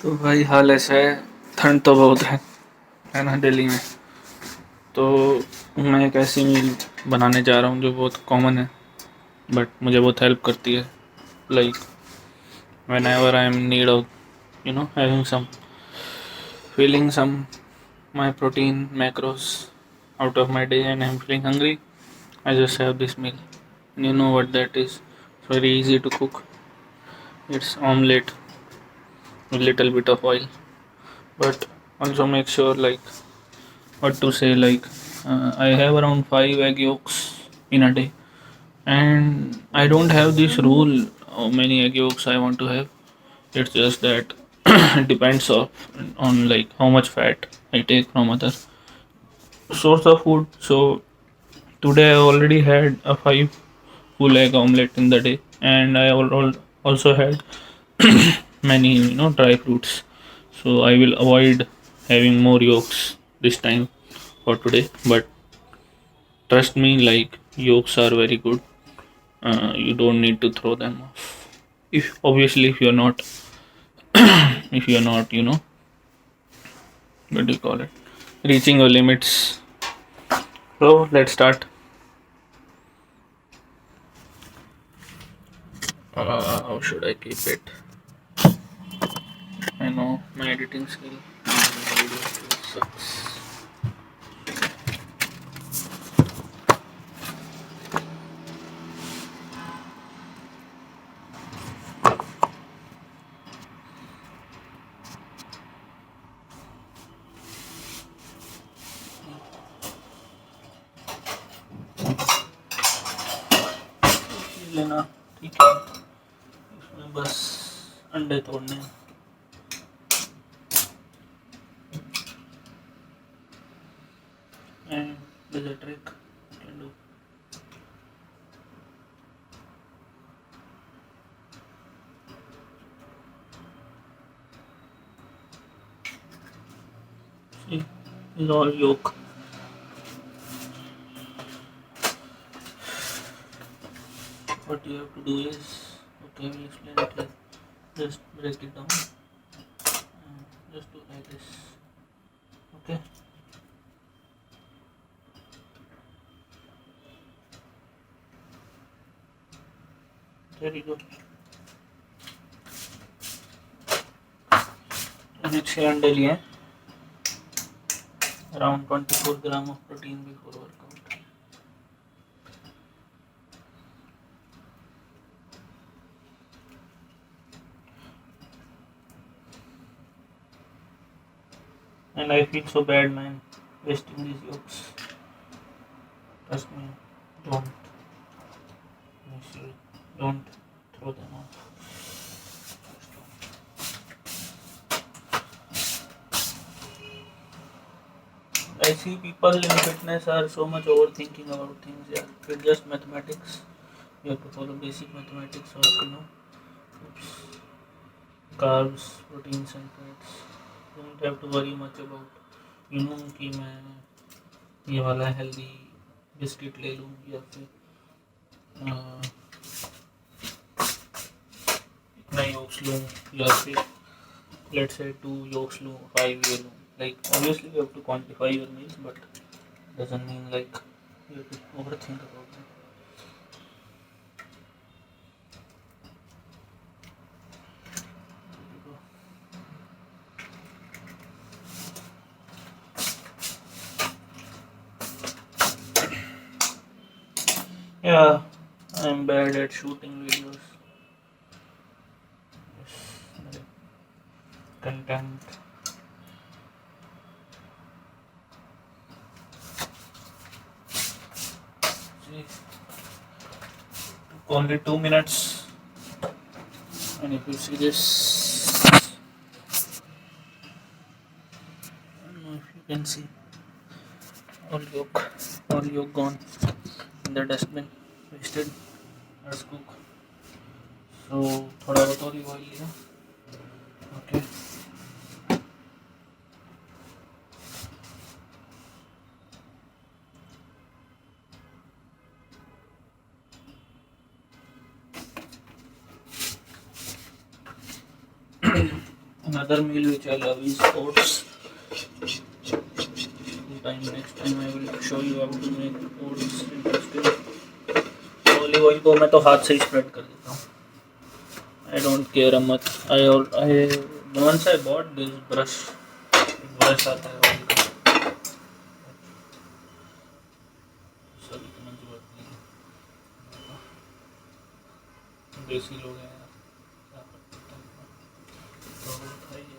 तो भाई हाल ऐसा है, ठंड तो बहुत है ना दिल्ली में। तो मैं एक ऐसी मील बनाने जा रहा हूँ जो बहुत कॉमन है, बट मुझे बहुत हेल्प करती है। Like whenever I am need of having some feeling some my protein macros out of my day and I'm feeling hungry, I just have this meal. And you know what that is. It's very easy to cook. It's omelette with little bit of oil, but also make sure like what to say I have around 5 egg yolks in a day, and I don't have this rule how many egg yolks I want to have. It's just that it depends on like how much fat I take from other source of food. So today I already had a 5 full egg omelette in the day, and also had many dry fruits. So I will avoid having more yolks this time for today. But trust me, like yolks are very good. You don't need to throw them off. If obviously if you're not if you're not what do you call it, reaching your limits. So let's start. How should I keep it? I know my editing skill and my video skill sucks. लेना ठीक है, इसमें बस अंडे तोड़ने हैं। And there's a trick you can do. See, is all yolk. What you have to do is, okay, I will explain it like just break it down and just do like this. Okay, there you go. मैंने 6 अंडे लिए हैं, around 24 gram of protein before workout. And I feel so bad, man, wasting these yolks. Trust me, don't miss you. Don't throw them off. I see people in fitness are so much overthinking about things. Yeah, it's just mathematics. You have to follow basic mathematics of oops, carbs, proteins and fats. You don't have to worry much about कि मैं ये वाला healthy biscuit ले लूँ या फिर इतना yolks लूँ या फिर let's say 2 yolks लूँ 5 ये लूँ. Like obviously you have to quantify your meals, but doesn't mean like you have to overthink about it. Yeah, I'm bad at shooting videos. Yes, content. See, only 2 minutes, and if you see this, I don't know if you can see all yolk gone in the dustbin, wasted. Let's cook. So थोड़ा बहुत olive oil लिया. Okay. Another meal which I love is oats. Next time I will show you how to make oats interesting. Olive oil को मैं तो हाथ से ही spread कर देता हूँ. I don't care much. Once I bought this brush. Brush आता है ऑयल का. सब इतना जरूरत नहीं है. देसी लोग हैं यार. क्या कर सकते हैं. तो खाइए.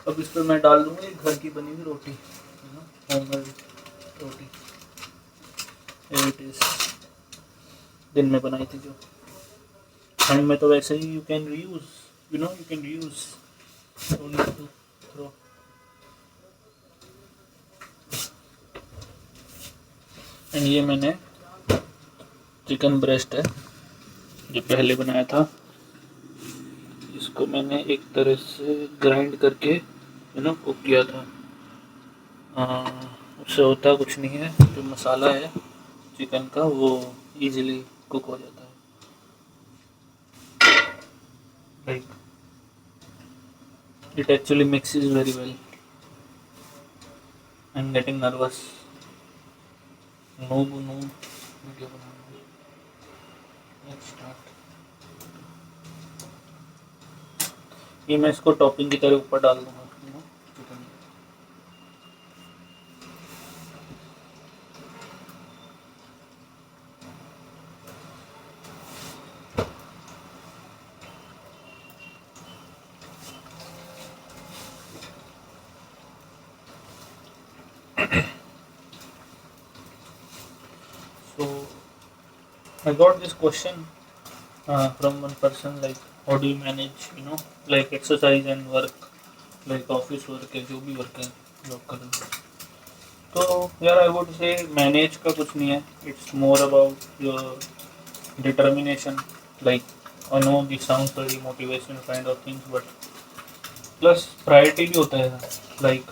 अब इस पर मैं डाल दूंगा एक घर की बनी हुई रोटी. होममेड रोटी. इट इज दिन में बनाई थी जो. ठंड में तो वैसे ही you can reuse. You can reuse. Don't need to throw. And ये मैंने चिकन ब्रेस्ट है जो पहले बनाया था. इसको मैंने एक तरह से ग्राइंड करके कुक किया था. उससे होता कुछ नहीं है. जो मसाला है चिकन का वो इजीली कुक हो जाता है. Like it actually mixes very well. I am getting nervous. No video बनाऊंगा. Let's start. ये मैं इसको टॉपिंग की तरह ऊपर डाल दूंगा. So I got this question from one person, like how do you manage like exercise and work, like office work है जो भी वर्क है जॉब कर रहे हो. तो यार आई वुड से मैनेज का कुछ नहीं है. It's more about your determination. Like I know this sounds very motivational kind of things but plus priority भी होता है. लाइक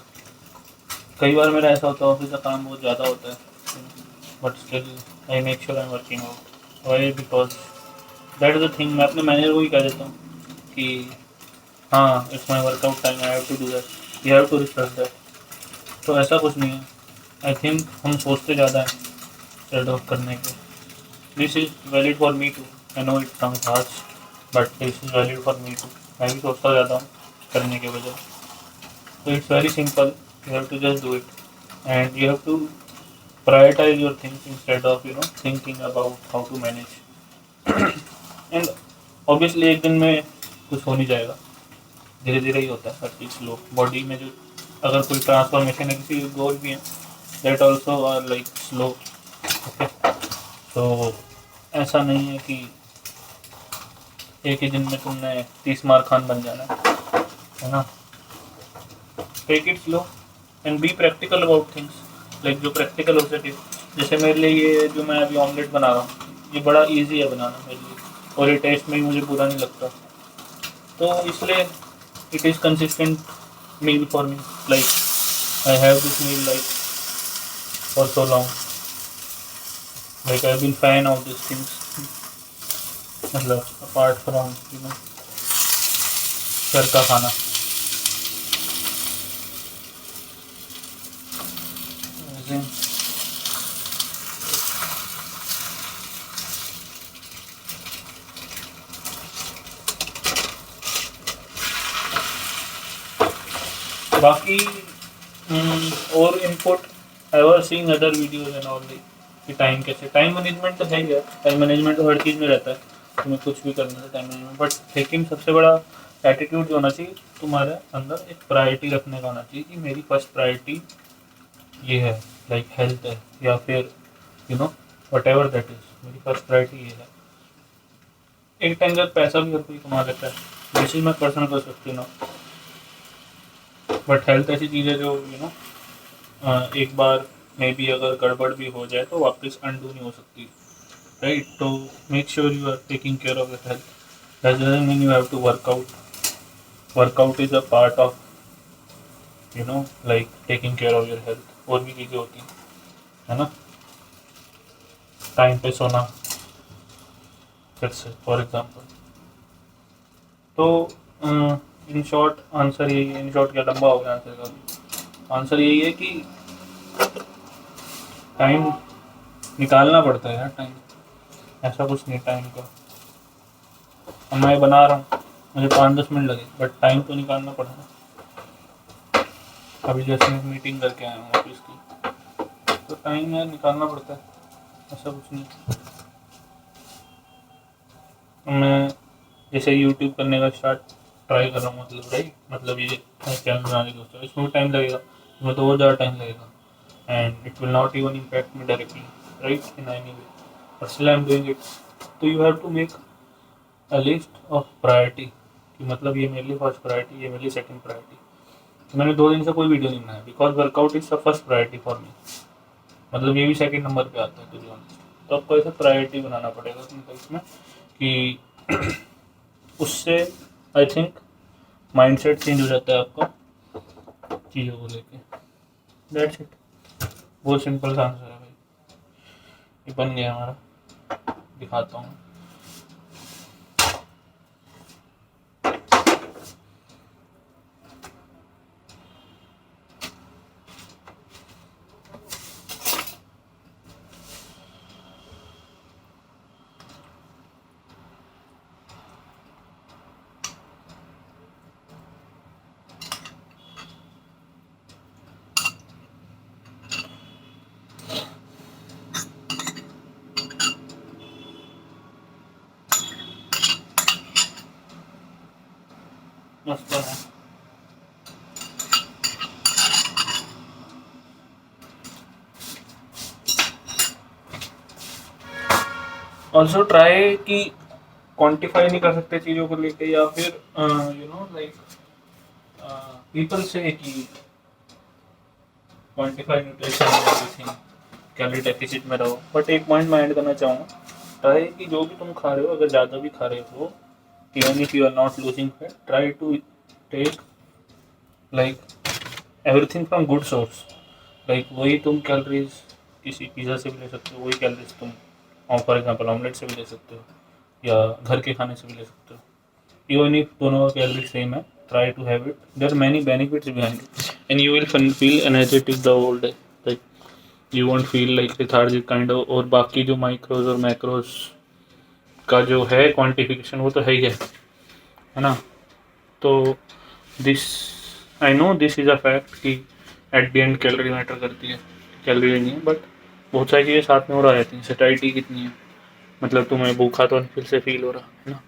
कई बार मेरा ऐसा होता है ऑफिस का काम बहुत ज़्यादा होता है but still I make sure I am working out. Why because that is the thing. मैं अपने मैनेजर को ही कह देता हूँ कि हाँ it's my workout time. I have to do that. You have to respect that. तो ऐसा कुछ नहीं है. आई थिंक हम सोचते ज़्यादा हैं ट्रेड ऑफ करने के. This is valid for me too. I know it sounds harsh but this is valid for me too. मैं भी सोचता ज़्यादा हूँ करने के वजह. तो it's very simple. You have to just do it and you have to prioritize your things instead of thinking about how to manage. And obviously एक दिन में कुछ हो नहीं जाएगा. धीरे धीरे ही होता है हर चीज़. स्लो बॉडी में जो अगर कोई ट्रांसफॉर्मेशन है किसी गोल भी है that also are like slow. Okay. तो ऐसा नहीं है कि एक ही दिन में तुमने 30 मार खान बन जाना है ना. Take it slow and be practical about things. Like जो प्रैक्टिकल हो सके. जैसे मेरे लिए ये जो मैं अभी ऑमलेट बना रहा हूँ ये बड़ा इजी है बनाना मेरे लिए और ये टेस्ट में ही मुझे बुरा नहीं लगता. तो इसलिए it is consistent meal for me. Like I have this meal like for so long. Like I have been fan of this things. मतलब अपार्ट फ्रॉम घर का खाना. बाकी और input I was seeing other videos and all कि time कैसे. Time management तो है ही. टाइम मैनेजमेंट तो हर चीज़ में रहता है. तुम्हें कुछ भी करना है टाइम मैनेजमेंट. बट लेकिन सबसे बड़ा एटीट्यूड जो होना चाहिए तुम्हारे अंदर एक प्रायोरिटी रखने का होना चाहिए कि मेरी फर्स्ट प्रायोरिटी ये है. लाइक हेल्थ है या फिर वट एवर दैट इज. मेरी फर्स्ट प्रायोरिटी ये है. एक टाइम जब पैसा भी हर कोई कमा लेता है. दिस चीज़ मैं पर्सनल कर सकती हूँ बट हेल्थ ऐसी चीज़ है जो एक बार मे बी अगर गड़बड़ भी हो जाए तो वापस अनडू नहीं हो सकती. राइट. तो make sure you are taking care of your health. That doesn't mean you have to workout. Workout is a part of you know like taking care of your health, और भी चीज़ें होती हैं, है ना। टाइम पे सोना, फिर से फॉर एग्जाम्पल। तो इन शॉर्ट आंसर यही है, इन शॉर्ट क्या लंबा हो गया आंसर का भी, आंसर यही है कि टाइम निकालना पड़ता है यार, टाइम, ऐसा कुछ नहीं टाइम का। अब मैं बना रहा हूँ, मुझे 5-10 मिनट लगे, बट टाइम तो निकालना पड़ेगा। अभी जैसे मैं मीटिंग करके आया हूँ ऑफिस की, तो टाइम यार निकालना पड़ता है, ऐसा कुछ नहीं। मैं जैसे यूट्यूब करने का ट्राई कर रहा हूँ, मतलब राइट, मतलब ये चैनल बनाने की सोचा, इसमें टाइम लगेगा, इसमें तो और ज़्यादा टाइम लगेगा, and it will not even impact me directly, right, in any way, but still I am doing it. तो you have to make a list of priority, कि मतलब ये मेरे लिए फर्स्ट प्रायोरिटी, ये मेरे लिए सेकंड प्रायोरिटी। तो मैंने 2 दिन से कोई वीडियो नहीं बनाया, because workout is the first priority for me, मतलब ये भी सेकंड नंबर पे आता है टू बी ऑनेस्ट। तो आपको ऐसे प्रायोरिटी बनाना पड़ेगा अपनी लाइफ में, कि उससे आई थिंक माइंडसेट चेंज हो जाता है आपका चीज़ों को लेके। दैट्स इट, बहुत सिंपल सा आंसर है भाई, ये बन गया हमारा, दिखाता हूँ। मस्त है। ऑल्सो ट्राई कि क्वांटिफाई नहीं कर सकते चीज़ों को लेके, या फिर यू नो लाइक पीपल से कि quantify nutrition everything, calorie deficit में रहो। बट एक पॉइंट मैं ऐड करना चाहूँगा, ट्राई कि जो भी तुम खा रहे हो, अगर ज़्यादा भी खा रहे हो, even if you are not losing fat, try to take like everything from good source. Like वही तुम कैलोरीज किसी पिज़्ज़ा से भी ले सकते हो, वही कैलोरीज तुम फॉर एग्जाम्पल ऑमलेट से भी ले सकते हो, या घर के खाने से भी ले सकते हो। इवन इफ दोनों का कैलोरी सेम है, try to have it, there are many benefits behind it, and you will feel energetic the whole day, like you won't feel like lethargic kind of. और बाकी जो माइक्रोज और मैक्रोज का जो है क्वांटिफिकेशन, वो तो है ही है ना। तो this, I know this is a fact कि at the end calorie matter करती है, कैलोरी नहीं है, बट बहुत सारी चीज़ें साथ में और आ जाती हैं। सैटिस्फाइटी कितनी है, मतलब तुम्हें भूखा तो फिर से फील हो रहा है ना।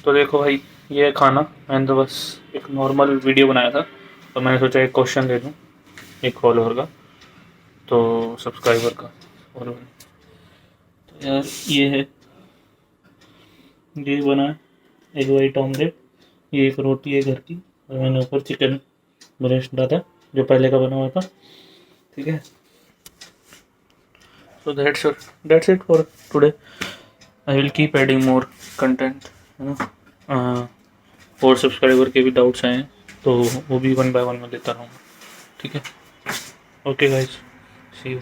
तो देखो भाई, ये है खाना। मैंने तो बस एक नॉर्मल वीडियो बनाया था, तो मैंने सोचा एक क्वेश्चन दे दूँ एक फॉलोअर का, तो सब्सक्राइबर का फॉलोअर। तो यार ये है, ये बना है एग वाइट ऑमलेट, ये एक रोटी है घर की, और मैंने ऊपर चिकन ब्रेस्ट डाला था जो पहले का बना हुआ था, ठीक है। So that's it for today. I will keep adding more content, है ना। और सब्सक्राइबर के भी डाउट्स आए हैं, तो वो भी 1 बाय 1 में लेता रहूँगा, ठीक है। Okay guys, see you.